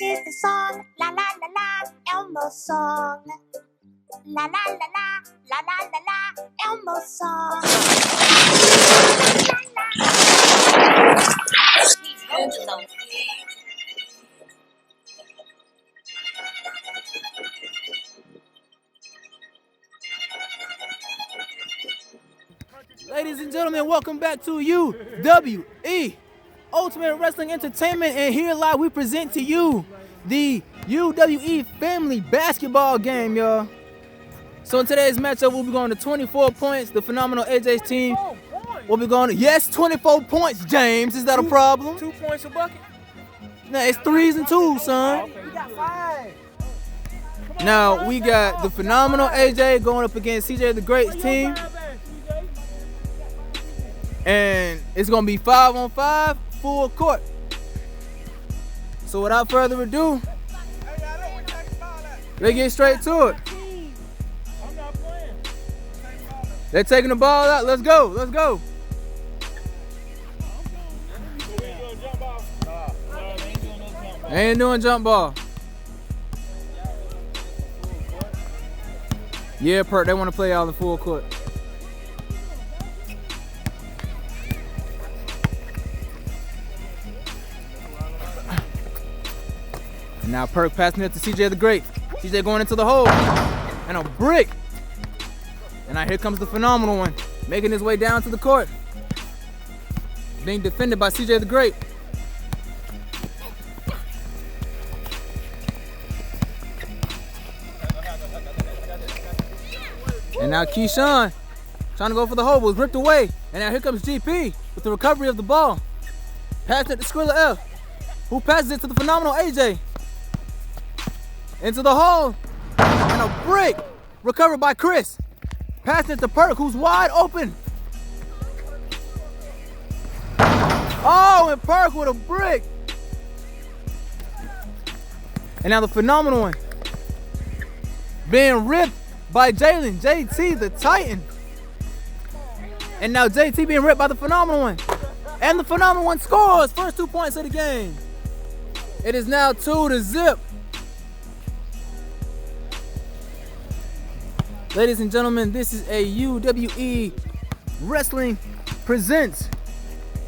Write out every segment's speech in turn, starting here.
is the song, la la la la, Elmo's song. La la la la, la la la la, Elmo's song. La, la. Ladies and gentlemen, welcome back to UWE Ultimate Wrestling Entertainment, and here live we present to you the UWE Family Basketball game, y'all. So in today's matchup, we'll be going to 24 points. The phenomenal AJ's team will be going to, yes, 24 points, James. Is that a problem? 2 points a bucket? No, it's 3s and 2s, son. We got 5. Now, we got the phenomenal AJ going up against CJ the Great's team. And it's going to be 5-on-5, full court. So without further ado, let's get straight to it. They're taking the ball out. Let's go. Let's go. They ain't doing jump ball. Yeah, Perk, they want to play out in the full court. And now Perk passing it to CJ the Great. CJ going into the hole. And a brick. And now here comes the phenomenal one, making his way down to the court. Being defended by CJ the Great. And now Keyshawn trying to go for the hole, was ripped away. And now here comes GP with the recovery of the ball. Passing it to Skrilla F, who passes it to the phenomenal AJ. Into the hole. And a brick recovered by Chris. Passing it to Perk, who's wide open. Oh, and Perk with a brick. And now the phenomenal one being ripped by Jalen, JT the Titan. And now JT being ripped by the phenomenal one. And the phenomenal one scores first 2 points of the game. It is now 2-0. Ladies and gentlemen, this is a UWE Wrestling presents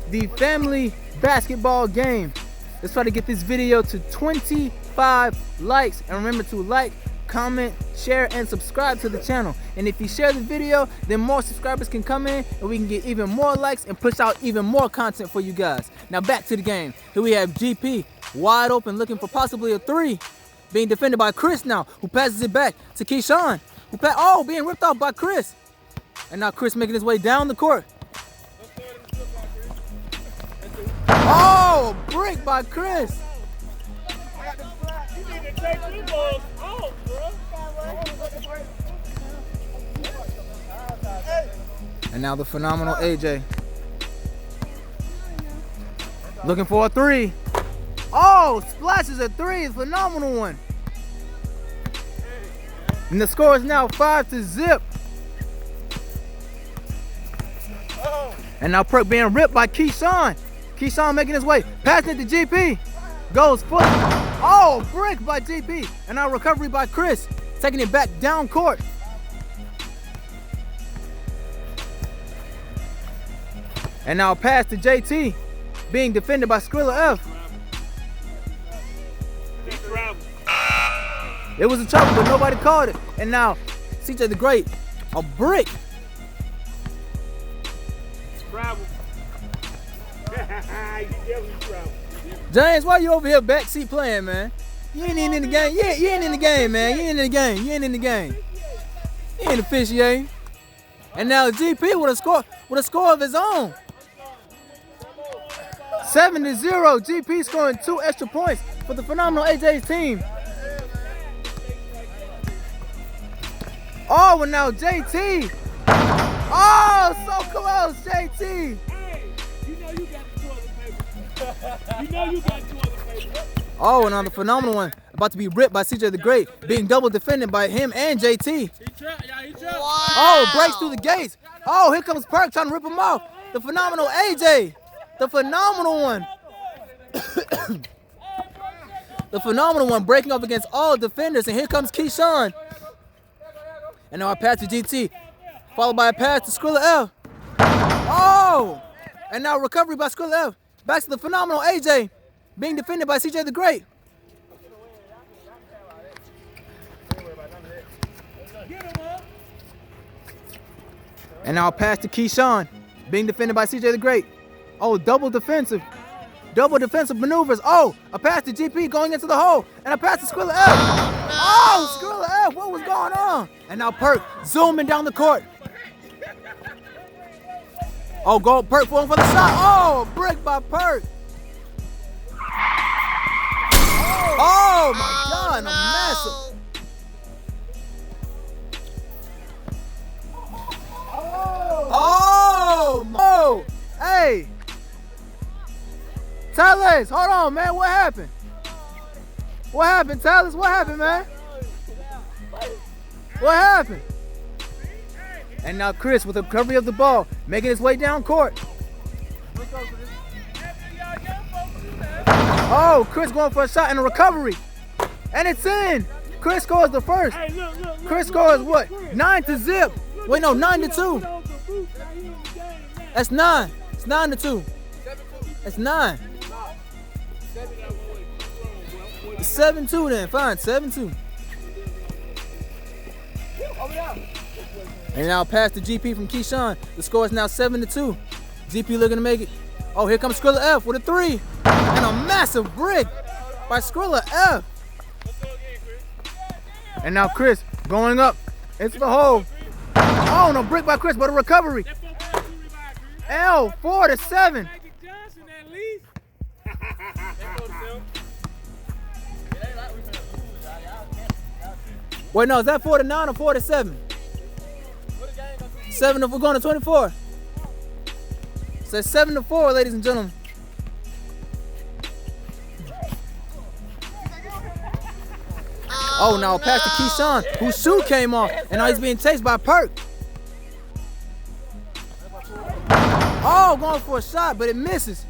the family basketball game. Let's try to get this video to 25 likes. And remember to like, comment, share, and subscribe to the channel. And if you share the video, then more subscribers can come in and we can get even more likes and push out even more content for you guys. Now back to the game. Here we have GP wide open looking for possibly a 3. Being defended by Chris now, who passes it back to Keyshawn. Oh, being ripped off by Chris. And now Chris making his way down the court. Oh, a brick by Chris. And now the phenomenal AJ. Looking for a 3. Oh, splashes a 3, phenomenal one. And the score is now 5-0. And now Perk being ripped by Keyshawn. Keyshawn making his way, passing it to GP. Goes foot. Oh, brick by GP. And now recovery by Chris, taking it back down court. And now pass to JT, being defended by Skrilla F. It was a trouble, but nobody called it. And now, CJ the Great, a brick. Travel. James, why you over here backseat playing, man? You ain't even in the game. You ain't in the game, man. You ain't in the game. You ain't in the game. You ain't officiating. And now GP with a score of his own. 7-0. GP scoring 2 extra points for the phenomenal AJ's team. Oh, and now JT. Oh, so close, JT. Hey, you know you got the toilet paper. You know you got toilet paper. Oh, and now the phenomenal one about to be ripped by CJ the Great, being double defended by him and JT. He trapped. Wow. Oh, breaks through the gates. Oh, here comes Perk trying to rip him off. The phenomenal AJ. The phenomenal one. The phenomenal one breaking off against all defenders. And here comes Keyshawn. And now a pass to GT. Followed by a pass to Skrilla F. Oh! And now recovery by Skrilla F. Back to the phenomenal AJ. Being defended by CJ the Great. And now a pass to Keyshawn. Being defended by CJ the Great. Oh, double defensive maneuvers. Oh, a pass to GP going into the hole. And a pass to Skrilla F. Oh, Skrilla F, what was going on? And now Perk zooming down the court. Oh, go Perk going for the shot. Oh, a brick by Perk. Oh my God, a massive. Oh, hey. Talles, hold on, man. What happened? What happened, Talles? What happened, man? What happened? And now Chris with the recovery of the ball, making his way down court. Oh, Chris going for a shot and a recovery. And it's in. Chris scores the first. Chris scores what? 9-0. Wait, no, 9-2. That's 9. It's 9-2. That's 9. It's 7-2 then. Fine, 7-2. And now pass to GP from Keyshawn. The score is now 7-2. GP looking to make it. Oh, here comes Skrilla F with a 3. And a massive brick by Skrilla F. And now Chris going up into the hole. Oh, no brick by Chris, but a recovery. L 4-7. Wait, no, is that 4-9 or 4-7? 7 if we're going to 24. So it's 7-4, ladies and gentlemen. Oh, now pass to Keyshawn, whose shoe came off, and now he's being chased by Perk. Oh, going for a shot, but it misses.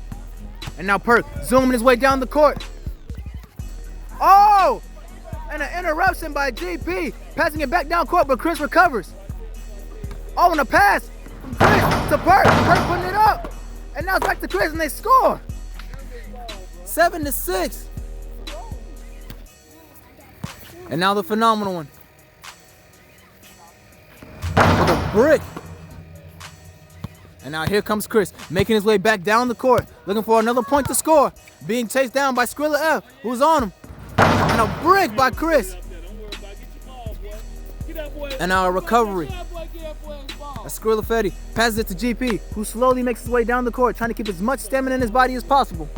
And now Perk zooming his way down the court. Oh, and an interruption by GP, passing it back down court, but Chris recovers. Oh, and a pass from Chris to Perk. Perk putting it up. And now it's back to Chris, and they score. 7-6. And now the phenomenal one. With a brick. And now here comes Chris, making his way back down the court, looking for another point to score. Being chased down by Skrilla F, who's on him. And a brick by Chris. And now a recovery. Skrilla Fetty passes it to GP, who slowly makes his way down the court, trying to keep as much stamina in his body as possible.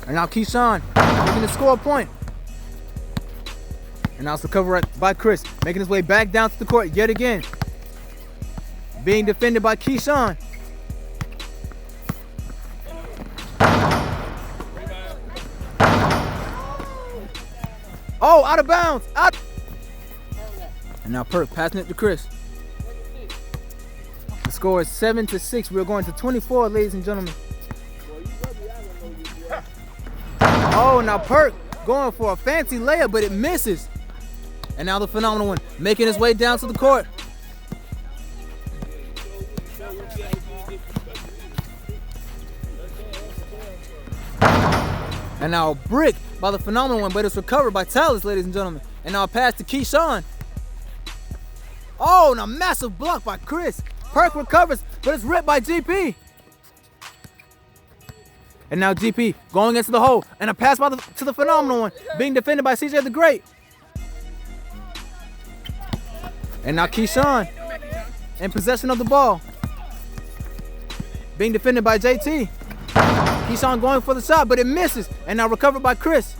And now Keyshawn looking to score a point. And now it's recovered by Chris, making his way back down to the court yet again. Being defended by Keyshawn. Oh, out of bounds. Out. And now Perk passing it to Chris. The score is 7-6. We're going to 24, ladies and gentlemen. Oh, now Perk going for a fancy layup, but it misses. And now the phenomenal one making his way down to the court. And now a brick by the phenomenal one, but it's recovered by Talles, ladies and gentlemen. And now a pass to Keyshawn. Oh, and a massive block by Chris. Perk recovers, but it's ripped by GP. And now GP going into the hole, and a pass to the phenomenal one, being defended by CJ the Great. And now Keyshawn in possession of the ball, being defended by JT. Keyshawn going for the shot, but it misses, and now recovered by Chris.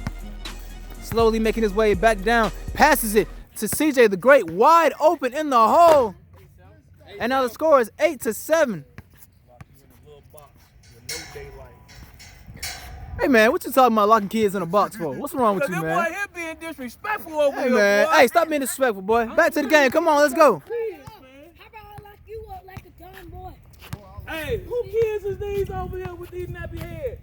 Slowly making his way back down, passes it to CJ the Great, wide open in the hole. And now the score is 8-7. Hey man, what you talking about locking kids in a box for? What's wrong with you, man? Boy here being disrespectful over Hey here, man, boy. hey, stop being disrespectful, boy. Back to the game. Come on, let's go. How about I lock you up like a dumb boy? Hey, who kids is these over here with these nappy heads?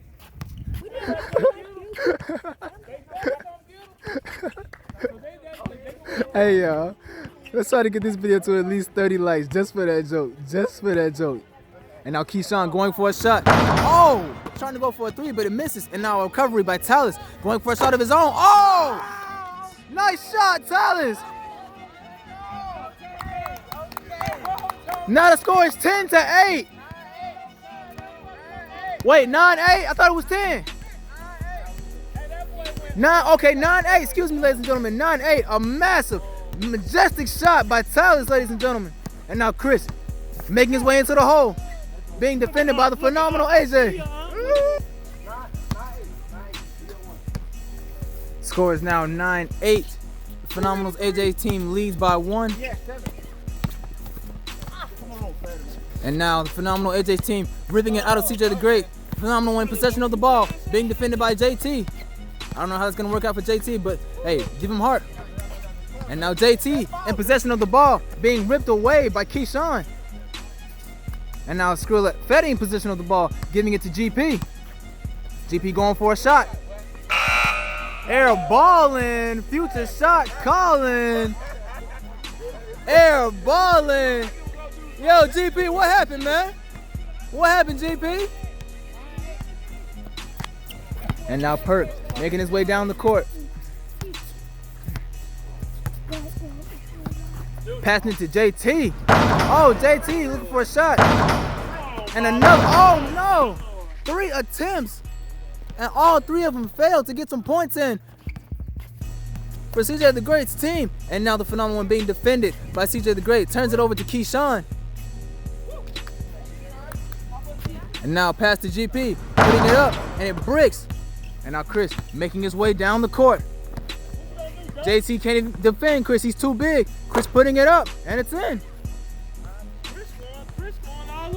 Hey y'all, let's try to get this video to at least 30 likes just for that joke. Just for that joke. And now Keyshawn going for a shot. Oh! Trying to go for a three, but it misses. And now a recovery by Tallis. Going for a shot of his own. Oh! Nice shot, Tallis! Now the score is 10-8. Wait, 9-8? I thought it was 10. 9-8. Excuse me, ladies and gentlemen. 9-8. A massive, majestic shot by Tallis, ladies and gentlemen. And now Chris making his way into the hole, being defended by the phenomenal AJ. Score is now 9-8. The Phenomenal's AJ team leads by 1. And now the Phenomenal AJ team ripping it out of CJ the Great. Phenomenal in possession of the ball, being defended by JT. I don't know how it's gonna work out for JT, but hey, give him heart. And now JT in possession of the ball, being ripped away by Keyshawn. And now Skrilla Fetty in position of the ball, giving it to GP. GP going for a shot. Air balling, future shot calling. Air balling. Yo, GP, what happened, man? What happened, GP? And now Perk making his way down the court. Passing it to JT. Oh, JT looking for a shot. And another, oh no! 3 attempts. And all 3 of them failed to get some points in for CJ the Great's team. And now the Phenomenal one being defended by CJ the Great. Turns it over to Keyshawn. And now pass to GP, putting it up, and it bricks. And now Chris making his way down the court. JT can't even defend Chris, he's too big. Chris putting it up, and it's in.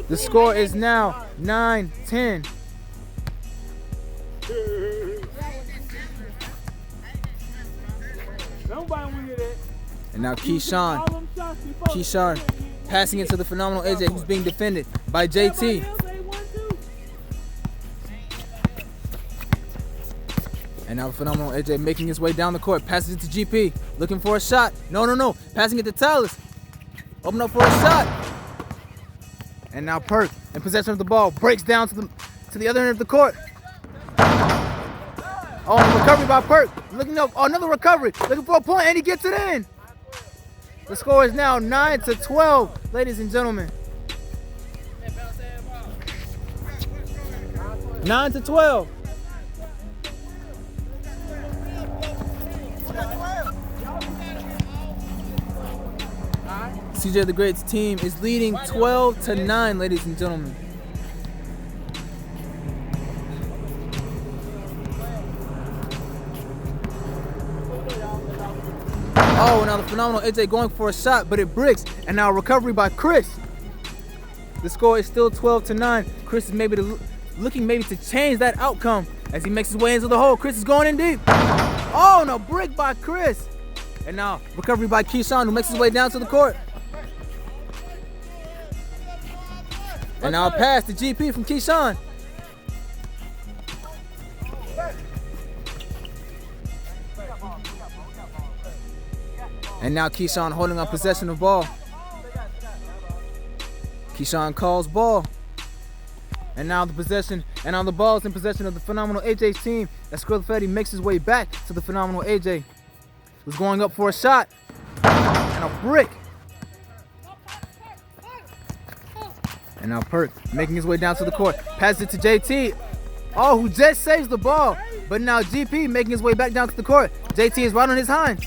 The score is now 9-10. And now Keyshawn passing it to the Phenomenal AJ, who's being defended by JT. And now the Phenomenal AJ making his way down the court, passes it to GP, looking for a shot. No, passing it to Tallis. Open up for a shot. And now Perk in possession of the ball, breaks down to the other end of the court. Oh, and recovery by Perk. Looking up, oh, another recovery. Looking for a point, and he gets it in. The score is now 9-12, ladies and gentlemen. 9-12. CJ the Great's team is leading 12-9, ladies and gentlemen. Oh, now the Phenomenal AJ going for a shot, but it bricks. And now a recovery by Chris. The score is still 12-9. Chris is looking to change that outcome as he makes his way into the hole. Chris is going in deep. Oh, no, brick by Chris. And now recovery by Keyshawn, who makes his way down to the court. And now a pass to GP from Keyshawn. And now Keyshawn holding on possession of ball. Keyshawn calls ball. And now the possession, and now the ball is in possession of the Phenomenal AJ's team. As Skrilla Fetty makes his way back to the Phenomenal AJ, who's going up for a shot. And a brick. And now Perk making his way down to the court. Passes it to JT. Oh, who just saves the ball. But now GP making his way back down to the court. JT is right on his hind.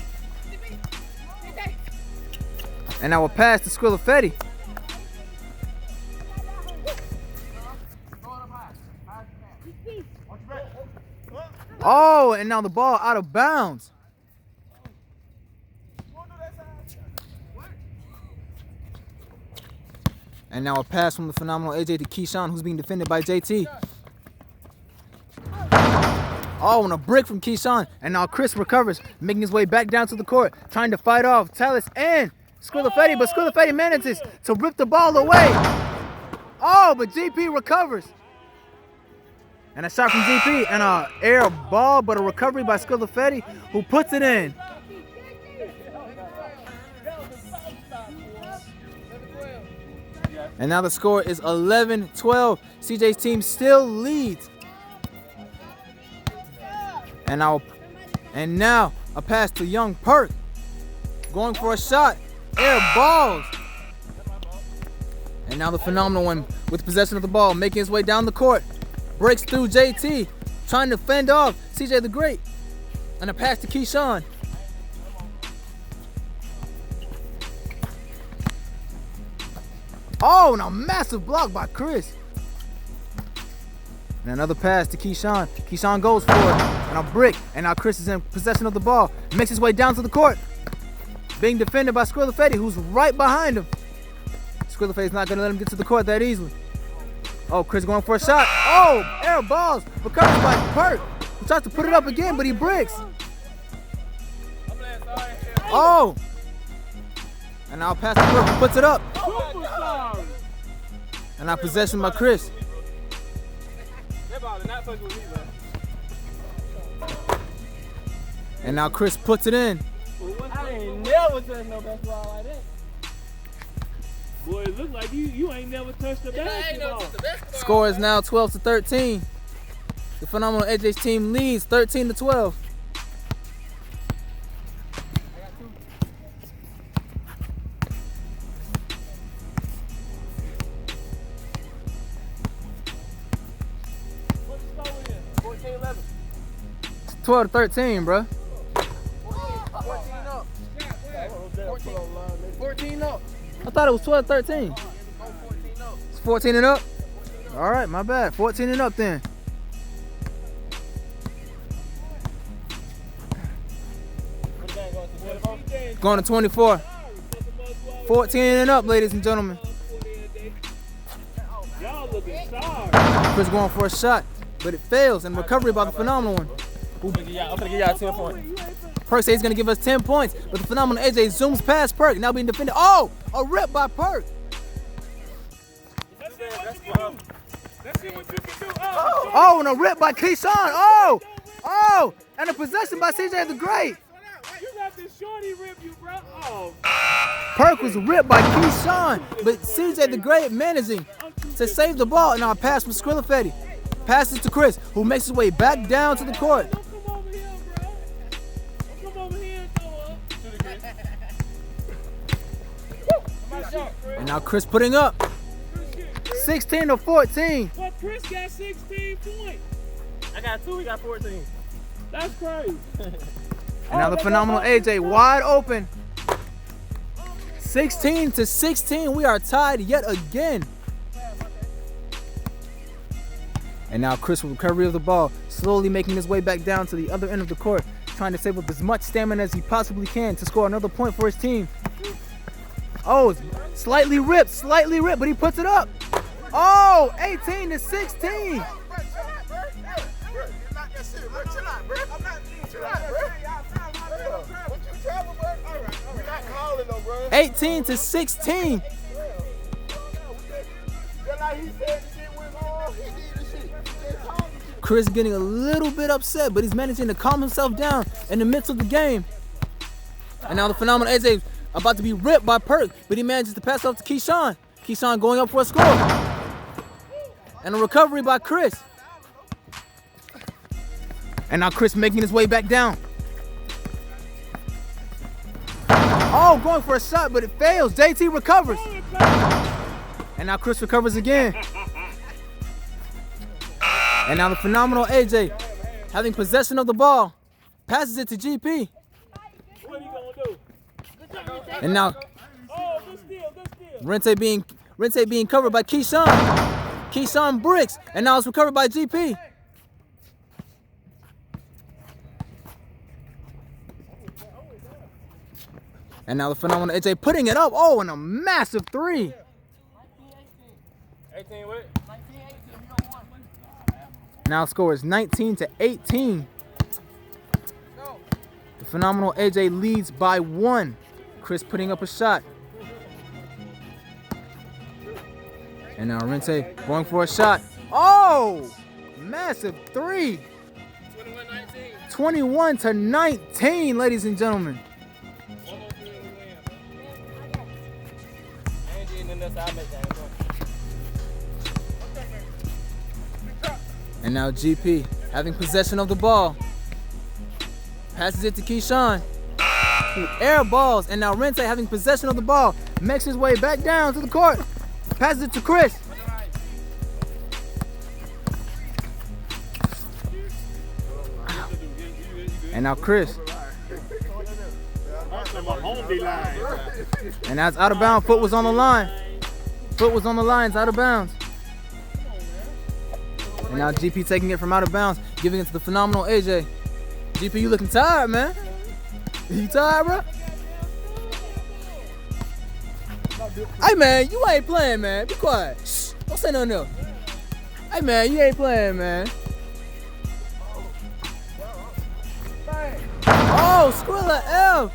And now a pass to Skrilla Fetty. Oh, and now the ball out of bounds. And now a pass from the Phenomenal AJ to Keyshawn, who's being defended by JT. Oh, and a brick from Keyshawn. And now Chris recovers, making his way back down to the court, trying to fight off Tallis and Skrilla Fetty, but Skrilla Fetty manages to rip the ball away. Oh, but GP recovers. And a shot from GP and a air ball, but a recovery by Squillafetti, who puts it in. And now the score is 11-12. CJ's team still leads. And now a pass to Young Perk. Going for a shot. Air balls. And now the phenomenal one with possession of the ball, making his way down the court. Breaks through JT, trying to fend off CJ the Great. And a pass to Keyshawn. Oh, and a massive block by Chris. And another pass to Keyshawn. Keyshawn goes for it. And a brick. And now Chris is in possession of the ball. Makes his way down to the court. Being defended by Squillafetti, who's right behind him. Squillafetti's not going to let him get to the court that easily. Oh, Chris going for a shot. Oh, air balls. Recovers by Perk. He tries to put it up again, but he bricks. Oh. And now pass to Perk, who puts it up. And now possession by Chris. And now Chris puts it in. I ain't never touched no basketball like that. Boy, it look like you ain't never touched the basketball. Score is now 12-13. The phenomenal AJ's team leads 13-12. It's 12-13, bro. 14 up. I thought it was 12-13. It's 14 and up. All right, my bad. 14 and up then. Going to 24. 14 and up, ladies and gentlemen. Y'all looking sorry. Chris going for a shot, but it fails, and recovery by the phenomenal one. I'm gonna give y'all 10 points. Perk says he's gonna give us 10 points, but the phenomenal AJ zooms past Perk, now being defended. Oh, a rip by Perk. Let's see what you can do. Oh, and a rip by Keyshawn. Oh, and a possession by CJ the Great. You got this shorty rip you, bro. Oh. Perk was ripped by Keyshawn, but CJ the Great managing to save the ball, and now a pass from Squillafetti. Passes to Chris, who makes his way back down to the court. Don't come over here, bro. Don't come over here and throw up. And now Chris putting up 16-14. Well, Chris got 16 points. I got 2, he got 14. That's crazy. And now the phenomenal AJ wide open. 16-16, we are tied yet again. And now Chris with recovery of the ball, slowly making his way back down to the other end of the court, trying to save up as much stamina as he possibly can to score another point for his team. Oh, slightly ripped, but he puts it up. Oh, 18-16. We're not calling no, bro. 18-16. Chris getting a little bit upset, but he's managing to calm himself down in the midst of the game. And now the phenomenal AJ about to be ripped by Perk, but he manages to pass off to Keyshawn. Keyshawn going up for a score. And a recovery by Chris. And now Chris making his way back down. Oh, going for a shot, but it fails. JT recovers. And now Chris recovers again. And now the phenomenal AJ, having possession of the ball, passes it to GP. What he gonna do? And now Oh, good steal. Rente being covered by Keyshawn. Keyshawn bricks, and now it's recovered by GP. And now the phenomenal AJ putting it up. Oh, and a massive three. 18 what? Now score is 19-18. The phenomenal AJ leads by 1. Chris putting up a shot. And now Rente going for a shot. Oh! Massive three. 21-19, ladies and gentlemen. And now GP having possession of the ball. Passes it to Keyshawn, who air balls. And now Rente having possession of the ball. Makes his way back down to the court. Passes it to Chris. And now Chris. And that's out of bounds. Foot was on the line. Foot was on the line. It's out of bounds. And now GP taking it from out of bounds, giving it to the phenomenal AJ. GP, you looking tired, man. You tired, bro? Hey, man, you ain't playing, man. Be quiet. Shh. Don't say nothing else. Hey, man, you ain't playing, man. Oh, Skrilla F.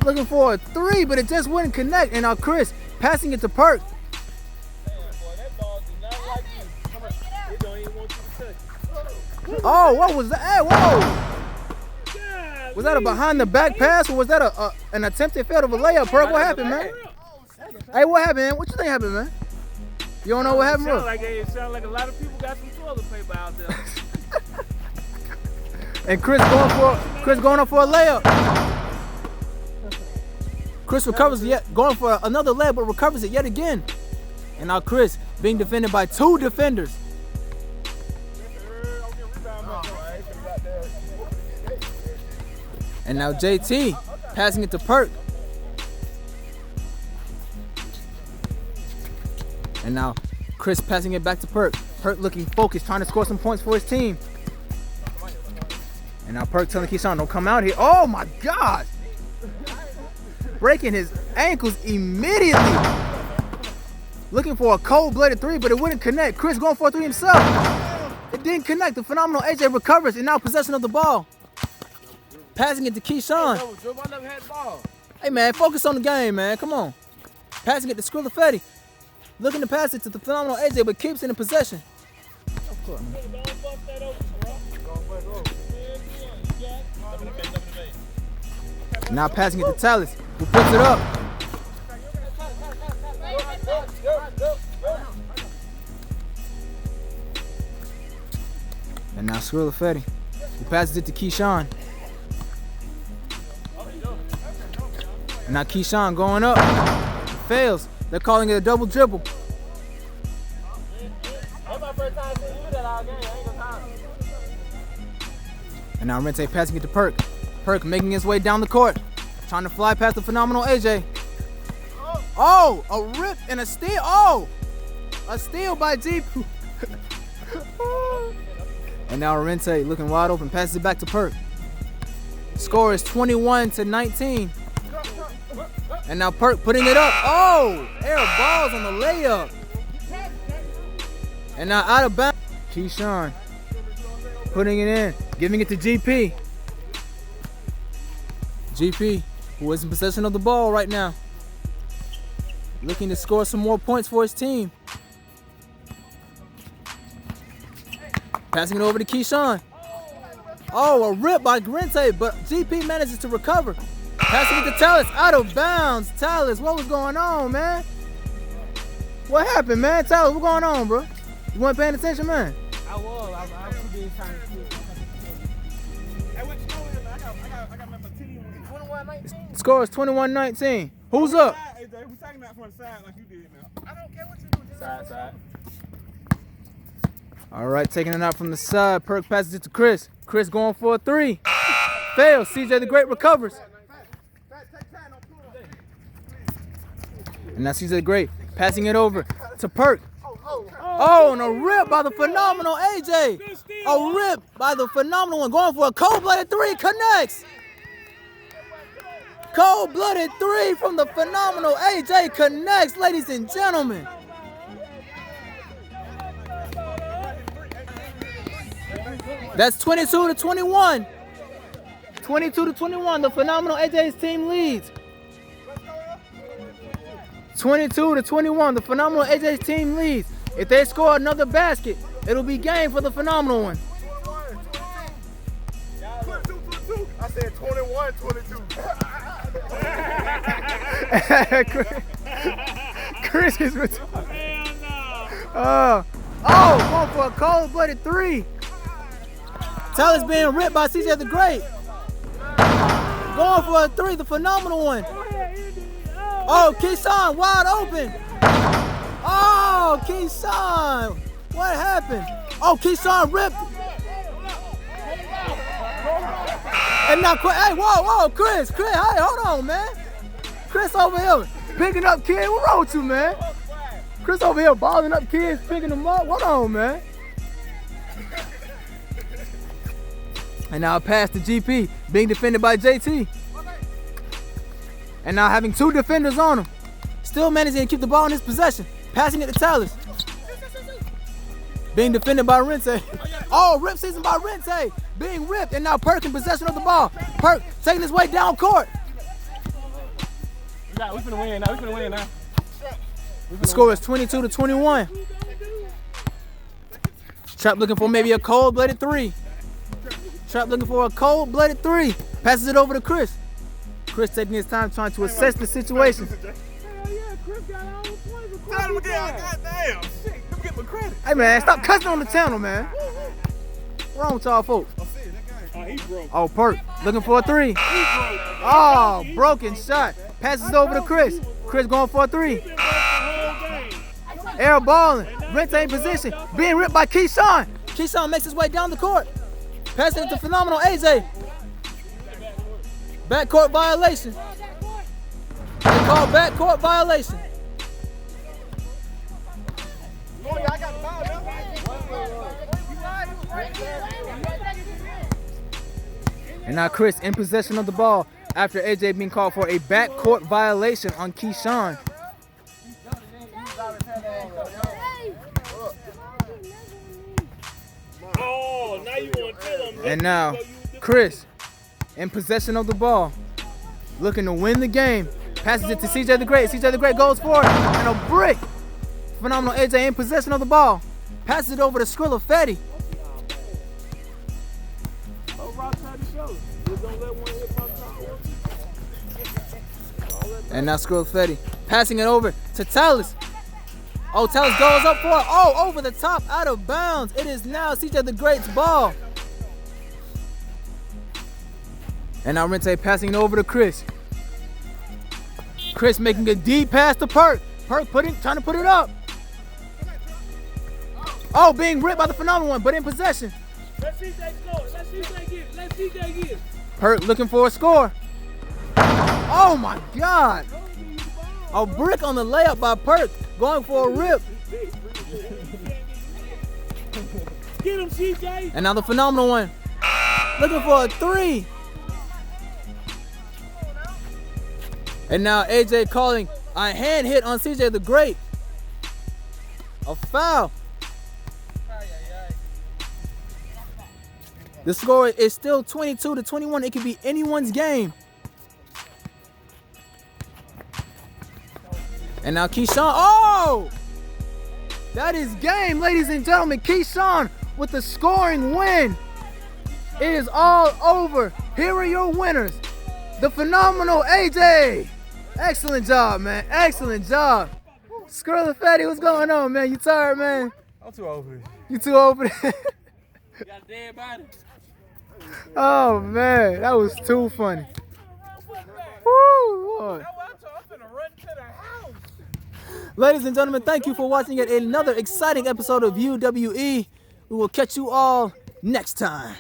Looking for a three, but it just wouldn't connect. And now Chris passing it to Perk. Oh, what was that? Hey, whoa! Was that a behind the back pass, or was that an attempted fail of a layup? Perk, what happened, man? Hey, what happened, man? What you think happened, man? You don't know what happened, bro? It sounds like a lot of people got some toilet paper out there. And Chris going up for a layup. Chris recovers going for another layup, but recovers it yet again. And now Chris being defended by two defenders. And now JT passing it to Perk. And now Chris passing it back to Perk. Perk looking focused, trying to score some points for his team. And now Perk telling Keyshawn, don't come out here. Oh my God! Breaking his ankles immediately. Looking for a cold-blooded three, but it wouldn't connect. Chris going for a three himself. It didn't connect. The phenomenal AJ recovers and now possession of the ball. Passing it to Keyshawn. Hey, man, focus on the game, man. Come on. Passing it to Skrilla Fetty. Looking to pass it to the phenomenal AJ, but keeps it in possession. Now passing it to Tallis, who puts it up. And now Skrilla Fetty, who passes it to Keyshawn. And now Keyshawn going up. Fails. They're calling it a double dribble. And now Rente passing it to Perk. Perk making his way down the court. Trying to fly past the phenomenal AJ. Oh, a rip and a steal. Oh, a steal by Deep. And now Rente looking wide open. Passes it back to Perk. Score is 21-19. And now Perk putting it up. Oh, air balls on the layup. And now out of bounds. Keyshawn putting it in, giving it to GP. GP, who is in possession of the ball right now. Looking to score some more points for his team. Passing it over to Keyshawn. Oh, a rip by Rente, but GP manages to recover. Passing it to Tallis, out of bounds. Tallis, what was going on, man? What happened, man? Tallis, what's going on, bro? You weren't paying attention, man? I was too busy trying to see it. Hey, what you doing, man? I got my team. 21-19. Score is 21-19. Who's up? Hey, Jay, we taking that from the side like you did now. I don't care what you do. Side. All right, taking it out from the side. Perk passes it to Chris. Chris going for a three. Fails. CJ the Great recovers. And now CJ the Great passing it over to Perk. Oh, and a rip by the phenomenal AJ. A rip by the phenomenal one. Going for a cold-blooded three. Connects. Cold-blooded three from the phenomenal AJ. Connects, ladies and gentlemen. That's 22-21. 22-21. The phenomenal AJ's team leads. 22-21. The Phenomenal AJ's team leads. If they score another basket, it'll be game for the Phenomenal one. I said 21-22. Chris is retarded. Hell no. Going for a cold-blooded three. Tyler's being ripped by CJ the Great. Going for a three, the Phenomenal one. Oh, Keyshawn wide open. Oh, Keyshawn. What happened? Oh, Keyshawn ripped. And now, hey, whoa, Chris, hey, hold on, man. Chris over here picking up kids. What wrong with you, man? Chris over here balling up kids, picking them up. What on, man? And now a pass to GP, being defended by JT. And now having two defenders on him. Still managing to keep the ball in his possession. Passing it to Tallis. Being defended by Rente. Oh, rip season by Rente. Being ripped, and now Perk in possession of the ball. Perk taking his way down court. We finna win now. We finna win now. The score is 22-21. Trap looking for maybe a cold-blooded three. Trap looking for a cold-blooded three. Passes it over to Chris. Chris taking his time trying to assess the situation. Hell yeah, Chris got all the points. Tell him again. Goddamn. Shit, let me get my credit. Hey, man, stop cussing on the channel, man. What's wrong with y'all folks? He broke. Oh, Perk looking for a three. He broke. Oh, broken shot. Passes over to Chris. Chris going for a three. Air balling. Rente in position. Being ripped by Keyshawn. Keyshawn makes his way down the court. Passing it to Phenomenal AJ. Backcourt violation. They call backcourt violation. And now Chris in possession of the ball after AJ being called for a backcourt violation on Keyshawn. Oh, now you want to tell him. And now Chris in possession of the ball, looking to win the game. Passes it to CJ the Great. CJ the Great goes for it, and a brick. Phenomenal AJ in possession of the ball. Passes it over to Skrilla Fetty. And now Skrilla Fetty passing it over to Tallis. Oh, Tallis goes up for it. Oh, over the top, out of bounds. It is now CJ the Great's ball. And now Rente passing it over to Chris. Chris making a deep pass to Perk. Perk trying to put it up. Oh, being ripped by the Phenomenal one, but in possession. Let CJ score. Let CJ get it. Let CJ get it. Perk looking for a score. Oh my God. A brick on the layup by Perk, going for a rip. Get him, CJ. And now the Phenomenal one, looking for a three. And now AJ calling a hand hit on CJ the Great. A foul. The score is still 22-21. It could be anyone's game. And now Keyshawn. Oh! That is game, ladies and gentlemen. Keyshawn with the scoring win. It is all over. Here are your winners. The Phenomenal AJ. Excellent job, man. Excellent job. Skrilla Fetty, what's going on, man? You tired, man? I'm too old for this. You too old for this? You got a dead body. Oh, man. That was too funny. Woo, Lord. Ladies and gentlemen, thank you for watching yet another exciting episode of UWE. We will catch you all next time.